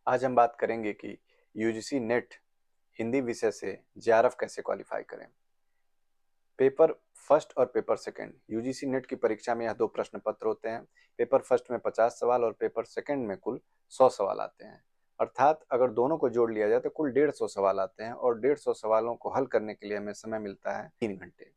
आज हम बात करेंगे कि यूजीसी नेट हिंदी विषय से जेआरएफ कैसे क्वालिफाई करें। पेपर फर्स्ट और पेपर सेकंड यूजीसी नेट की परीक्षा में यह दो प्रश्न पत्र होते हैं। पेपर फर्स्ट में 50 सवाल और पेपर सेकंड में कुल 100 सवाल आते हैं। अर्थात अगर दोनों को जोड़ लिया जाए तो कुल 150 सवाल आते हैं और 150 सवालों को हल करने के लिए हमें समय मिलता है 3 घंटे।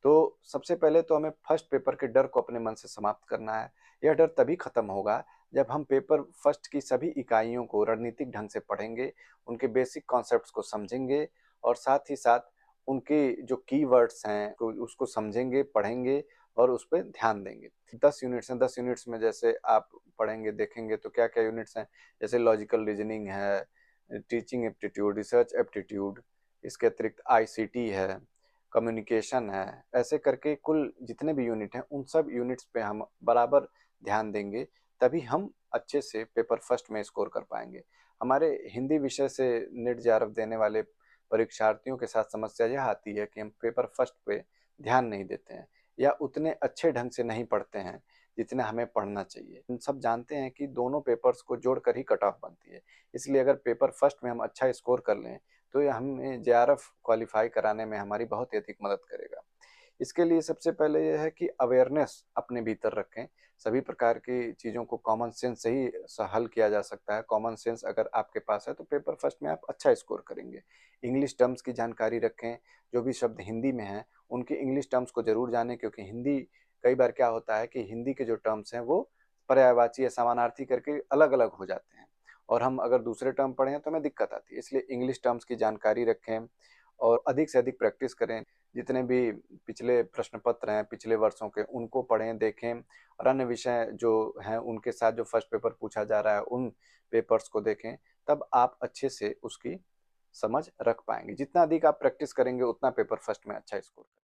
तो सबसे पहले तो हमें फर्स्ट पेपर के डर को अपने मन से समाप्त करना है। यह डर तभी खत्म होगा जब हम पेपर फर्स्ट की सभी इकाइयों को रणनीतिक ढंग से पढ़ेंगे, उनके बेसिक कॉन्सेप्ट्स को समझेंगे और साथ ही साथ उनके जो कीवर्ड्स हैं तो उसको समझेंगे, पढ़ेंगे और उस पर ध्यान देंगे। 10 यूनिट्स हैं, 10 यूनिट्स में जैसे आप पढ़ेंगे देखेंगे तो क्या क्या यूनिट्स हैं, जैसे लॉजिकल रीजनिंग है, टीचिंग एप्टीट्यूड, रिसर्च एप्टीट्यूड, इसके अतिरिक्त आईसीटी है, कम्युनिकेशन है। ऐसे करके कुल जितने भी यूनिट हैं उन सब यूनिट्स पे हम बराबर ध्यान देंगे, तभी हम अच्छे से पेपर फर्स्ट में स्कोर कर पाएंगे। हमारे हिंदी विषय से नेट जेआरएफ देने वाले परीक्षार्थियों के साथ समस्या यह आती है कि हम पेपर फर्स्ट पे ध्यान नहीं देते हैं या उतने अच्छे ढंग से नहीं पढ़ते हैं जितना हमें पढ़ना चाहिए। हम सब जानते हैं कि दोनों पेपर्स को जोड़कर ही कट ऑफ बनती है, इसलिए अगर पेपर फर्स्ट में हम अच्छा स्कोर कर लें तो ये हमें जेआरएफ क्वालिफाई कराने में हमारी बहुत ही अधिक मदद करेगा। इसके लिए सबसे पहले यह है कि अवेयरनेस अपने भीतर रखें। सभी प्रकार की चीज़ों को कॉमन सेंस से ही हल किया जा सकता है। कॉमन सेंस अगर आपके पास है तो पेपर फर्स्ट में आप अच्छा स्कोर करेंगे। इंग्लिश टर्म्स की जानकारी रखें, जो भी शब्द हिंदी में हैं उनके इंग्लिश टर्म्स को जरूर जानें, क्योंकि हिंदी कई बार क्या होता है कि हिंदी के जो टर्म्स हैं वो पर्यायवाची या समानार्थी करके अलग अलग हो जाते हैं और हम अगर दूसरे टर्म पढ़ें तो हमें दिक्कत आती है। इसलिए इंग्लिश टर्म्स की जानकारी रखें और अधिक से अधिक प्रैक्टिस करें। जितने भी पिछले प्रश्न पत्र हैं पिछले वर्षों के उनको पढ़ें देखें और अन्य विषय जो हैं उनके साथ जो फर्स्ट पेपर पूछा जा रहा है उन पेपर्स को देखें, तब आप अच्छे से उसकी समझ रख पाएंगे। जितना अधिक आप प्रैक्टिस करेंगे उतना पेपर फर्स्ट में अच्छा स्कोर